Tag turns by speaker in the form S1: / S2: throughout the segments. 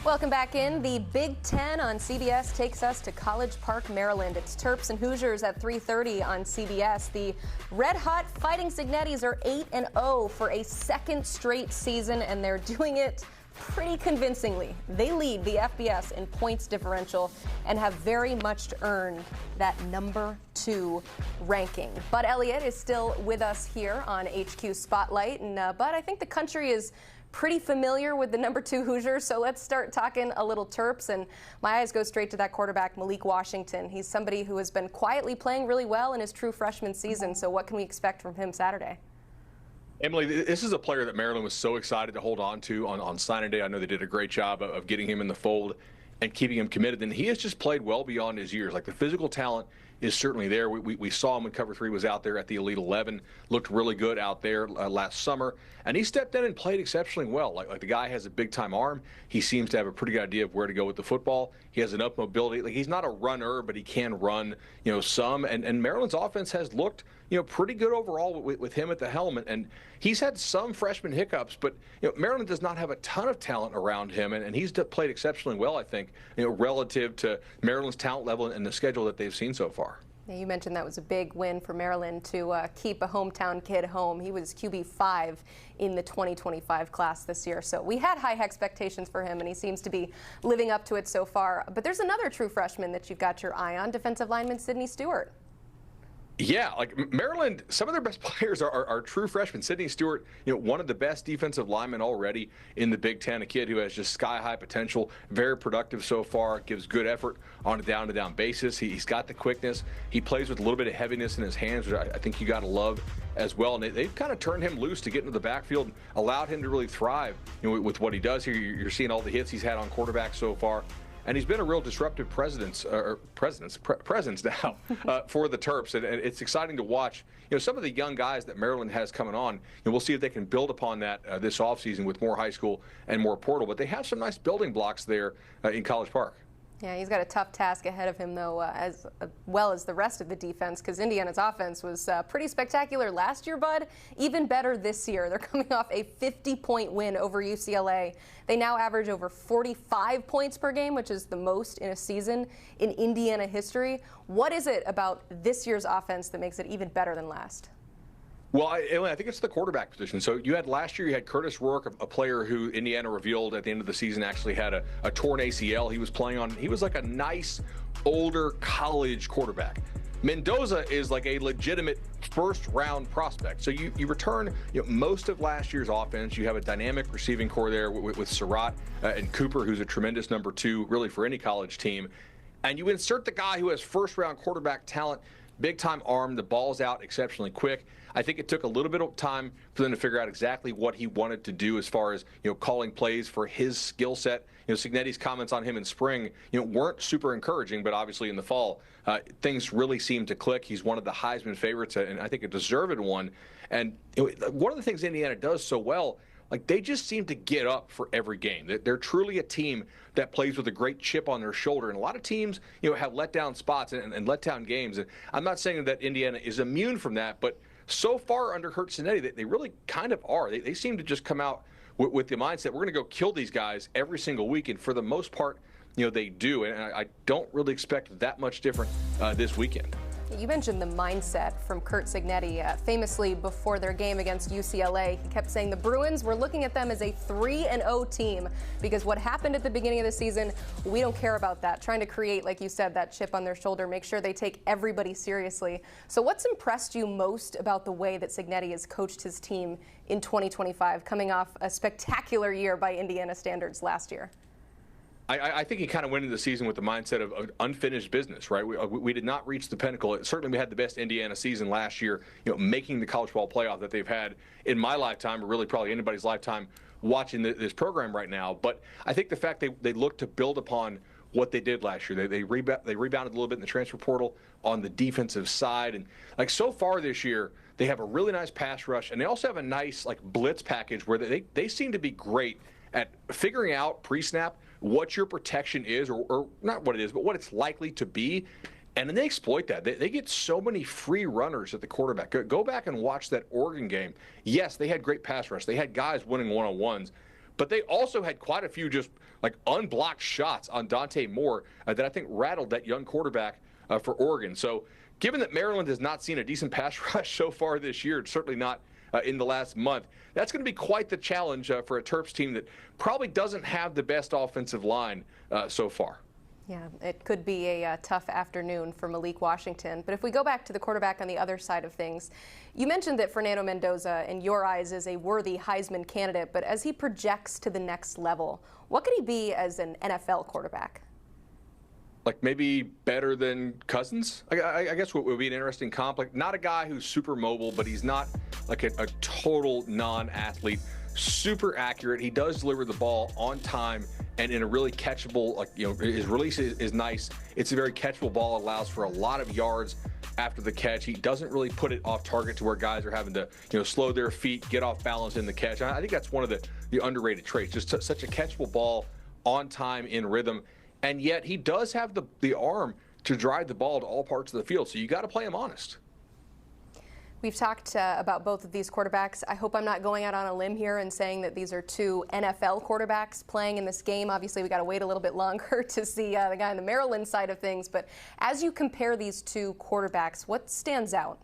S1: Welcome back in. The Big Ten on CBS takes us to College Park, Maryland. It's Terps and Hoosiers at 3:30 on CBS. The red-hot Fighting Signettis are 8-0 for a second straight season, and they're doing it pretty convincingly. They lead the FBS in points differential and have very much earned that number 2 ranking. Bud Elliot is still with us here on HQ Spotlight, and Bud, I think the country is pretty familiar with the number 2 Hoosiers, so let's start talking a little Terps, and my eyes go straight to that quarterback, Malik Washington. He's somebody who has been quietly playing really well in his true freshman season, so what can we expect from him Saturday?
S2: Emily, this is a player that Maryland was so excited to hold on to on signing day. I know they did a great job of getting him in the fold and keeping him committed, and he has just played well beyond his years. Like, the physical talent is certainly there. We saw him when Cover 3 was out there at the Elite 11, looked really good out there last summer, and he stepped in and played exceptionally well. Like the guy has a big-time arm. He seems to have a pretty good idea of where to go with the football. He has enough mobility. Like, he's not a runner, but he can run, some. And Maryland's offense has looked, pretty good overall with him at the helm. And he's had some freshman hiccups, but Maryland does not have a ton of talent around him, and he's played exceptionally well, I think, relative to Maryland's talent level and the schedule that they've seen so far.
S1: Yeah, you mentioned that was a big win for Maryland to keep a hometown kid home. He was QB5 in the 2025 class this year, so we had high expectations for him, and he seems to be living up to it so far. But there's another true freshman that you've got your eye on, defensive lineman Sidney Stewart.
S2: Yeah, like Maryland, some of their best players are true freshmen. Sidney Stewart, one of the best defensive linemen already in the Big Ten, a kid who has just sky-high potential, very productive so far, gives good effort on a down-to-down basis. He's got the quickness. He plays with a little bit of heaviness in his hands, which I think you got to love as well. And they've kind of turned him loose to get into the backfield and allowed him to really thrive with what he does here. You're seeing all the hits he's had on quarterbacks so far. And he's been a real disruptive presence now for the Terps, and it's exciting to watch. Some of the young guys that Maryland has coming on, and we'll see if they can build upon that this offseason with more high school and more portal. But they have some nice building blocks there in College Park.
S1: Yeah, he's got a tough task ahead of him, though, as well as the rest of the defense, because Indiana's offense was pretty spectacular last year, Bud. Even better this year. They're coming off a 50-point win over UCLA. They now average over 45 points per game, which is the most in a season in Indiana history. What is it about this year's offense that makes it even better than last?
S2: Well, I think it's the quarterback position. So last year you had Curtis Rourke, a player who Indiana revealed at the end of the season actually had a torn ACL. He was like a nice older college quarterback. Mendoza is like a legitimate first-round prospect. So you return most of last year's offense. You have a dynamic receiving core there with Surratt and Cooper, who's a tremendous number 2 really for any college team. And you insert the guy who has first-round quarterback talent, big-time arm, the ball's out exceptionally quick. I think it took a little bit of time for them to figure out exactly what he wanted to do as far as calling plays for his skill set. Signetti's comments on him in spring weren't super encouraging, but obviously in the fall things really seemed to click. He's one of the Heisman favorites, and I think a deserved one. And one of the things Indiana does so well, like, they just seem to get up for every game. They're truly a team that plays with a great chip on their shoulder. And a lot of teams, have let down spots and let down games. And I'm not saying that Indiana is immune from that, but so far under Curt Cinetti, they really kind of are. They seem to just come out with the mindset, we're going to go kill these guys every single week. And for the most part, they do. And I don't really expect that much different this weekend.
S1: You mentioned the mindset from Curt Cignetti. Famously, before their game against UCLA, he kept saying the Bruins, we're looking at them as a 3-0 team because what happened at the beginning of the season, we don't care about that. Trying to create, like you said, that chip on their shoulder, make sure they take everybody seriously. So what's impressed you most about the way that Cignetti has coached his team in 2025, coming off a spectacular year by Indiana standards last year?
S2: I think he kind of went into the season with the mindset of unfinished business, right? We did not reach the pinnacle. Certainly we had the best Indiana season last year, making the college football playoff that they've had in my lifetime, or really probably anybody's lifetime watching this program right now. But I think the fact they look to build upon what they did last year. They rebounded a little bit in the transfer portal on the defensive side. And like so far this year, they have a really nice pass rush, and they also have a nice like blitz package where they seem to be great at figuring out pre-snap what your protection is, or not what it is, but what it's likely to be. And then they exploit that. They get so many free runners at the quarterback. Go back and watch that Oregon game. Yes, they had great pass rush. They had guys winning one-on-ones. but they also had quite a few just like unblocked shots on Dante Moore that I think rattled that young quarterback for Oregon. So given that Maryland has not seen a decent pass rush so far this year, certainly not in the last month, that's going to be quite the challenge for a Terps team that probably doesn't have the best offensive line so far.
S1: Yeah, it could be a tough afternoon for Malik Washington. But if we go back to the quarterback on the other side of things, you mentioned that Fernando Mendoza, in your eyes, is a worthy Heisman candidate. But as he projects to the next level, what could he be as an NFL quarterback?
S2: Like maybe better than Cousins, I guess what would be an interesting comp. Like not a guy who's super mobile, but he's not like a total non-athlete. Super accurate. He does deliver the ball on time and in a really catchable, like, you know, his release is nice. It's a very catchable ball, allows for a lot of yards after the catch. He doesn't really put it off target to where guys are having to, you know, slow their feet, get off balance in the catch. I think that's one of the underrated traits, just such a catchable ball on time in rhythm. And yet he does have the arm to drive the ball to all parts of the field. So you got to play him honest.
S1: We've talked about both of these quarterbacks. I hope I'm not going out on a limb here and saying that these are two NFL quarterbacks playing in this game. Obviously, we got to wait a little bit longer to see the guy on the Maryland side of things. But as you compare these two quarterbacks, what stands out?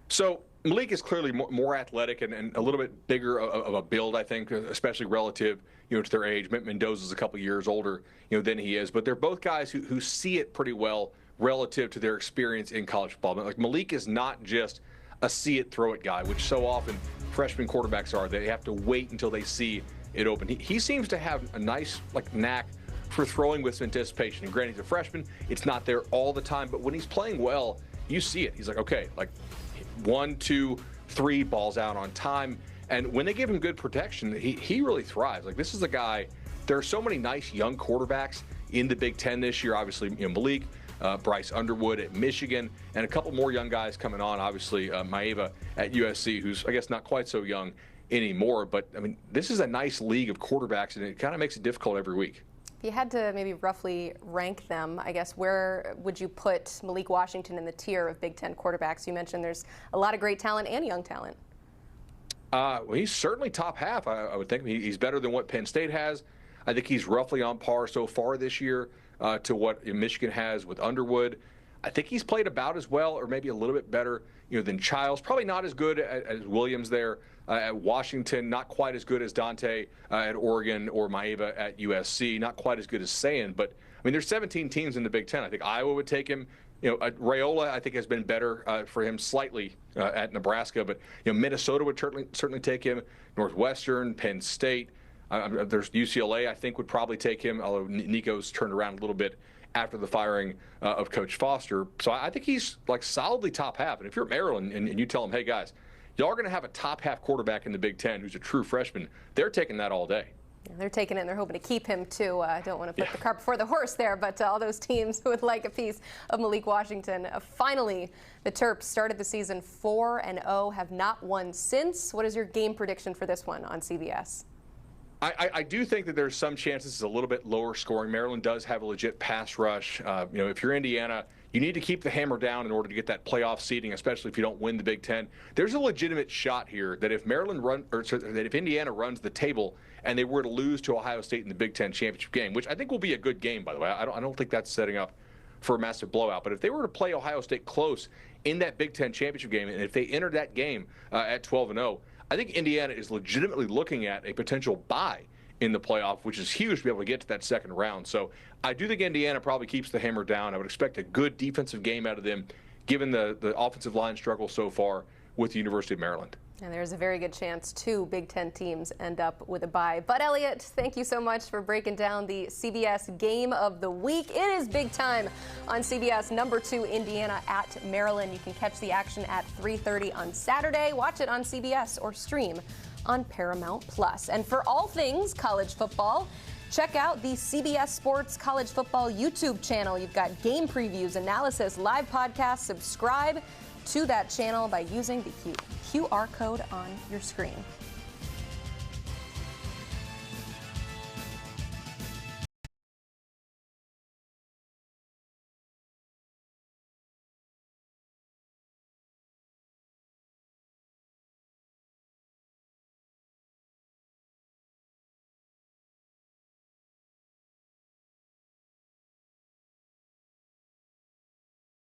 S1: So
S2: Malik is clearly more athletic and a little bit bigger of a build, I think, especially relative, you know, to their age. Mendoza's a couple years older, you know, than he is. But they're both guys who see it pretty well relative to their experience in college football. Like Malik is not just a see it, throw it guy, which so often freshman quarterbacks are. They have to wait until they see it open. He seems to have a nice knack for throwing with anticipation. And granted, he's a freshman, it's not there all the time, but when he's playing well, you see it. He's like, okay, like 1, 2, 3 balls out on time. And when they give him good protection, he really thrives. Like this is a guy, there are so many nice young quarterbacks in the Big Ten this year. Obviously, you know, Malik, Bryce Underwood at Michigan, and a couple more young guys coming on. Obviously, Maeva at USC, who's, I guess, not quite so young anymore. But, I mean, this is a nice league of quarterbacks, and it kind of makes it difficult every week.
S1: If you had to maybe roughly rank them, I guess, where would you put Malik Washington in the tier of Big Ten quarterbacks? You mentioned there's a lot of great talent and young talent.
S2: Well, he's certainly top half, I would think. He's better than what Penn State has. I think he's roughly on par so far this year to what Michigan has with Underwood. I think he's played about as well, or maybe a little bit better, you know, than Childs. Probably not as good as Williams there at Washington. Not quite as good as Dante at Oregon or Maeva at USC. Not quite as good as Sayin. But I mean, there's 17 teams in the Big Ten. I think Iowa would take him. You know, Raiola, I think, has been better for him slightly at Nebraska. But you know, Minnesota would certainly take him. Northwestern, Penn State. There's UCLA, I think, would probably take him, although Nico's turned around a little bit after the firing of Coach Foster. So I think he's like solidly top half. And if you're at Maryland and you tell them, hey, guys, y'all are going to have a top half quarterback in the Big Ten who's a true freshman, they're taking that all day.
S1: Yeah, they're taking it and they're hoping to keep him, too. I don't want to put the cart before the horse there, but all those teams would like a piece of Malik Washington. Finally, the Terps started the season 4-0, have not won since. What is your game prediction for this one on CBS?
S2: I do think that there's some chances it's a little bit lower scoring. Maryland does have a legit pass rush. You know, if you're Indiana, you need to keep the hammer down in order to get that playoff seeding, especially if you don't win the Big Ten. There's a legitimate shot here that if if Indiana runs the table and they were to lose to Ohio State in the Big Ten championship game, which I think will be a good game, by the way. I don't think that's setting up for a massive blowout. But if they were to play Ohio State close in that Big Ten championship game, and if they entered that game at 12-0, I think Indiana is legitimately looking at a potential bye in the playoff, which is huge to be able to get to that second round. So I do think Indiana probably keeps the hammer down. I would expect a good defensive game out of them, given the offensive line struggle so far with the University of Maryland.
S1: And there's a very good chance 2 Big Ten teams end up with a bye. But Elliot, thank you so much for breaking down the CBS Game of the Week. It is big time on CBS. Number 2, Indiana at Maryland. You can catch the action at 3:30 on Saturday. Watch it on CBS or stream on Paramount Plus. And for all things college football, check out the CBS Sports College Football YouTube channel. You've got game previews, analysis, live podcasts. Subscribe to that channel by using the QR code on your screen.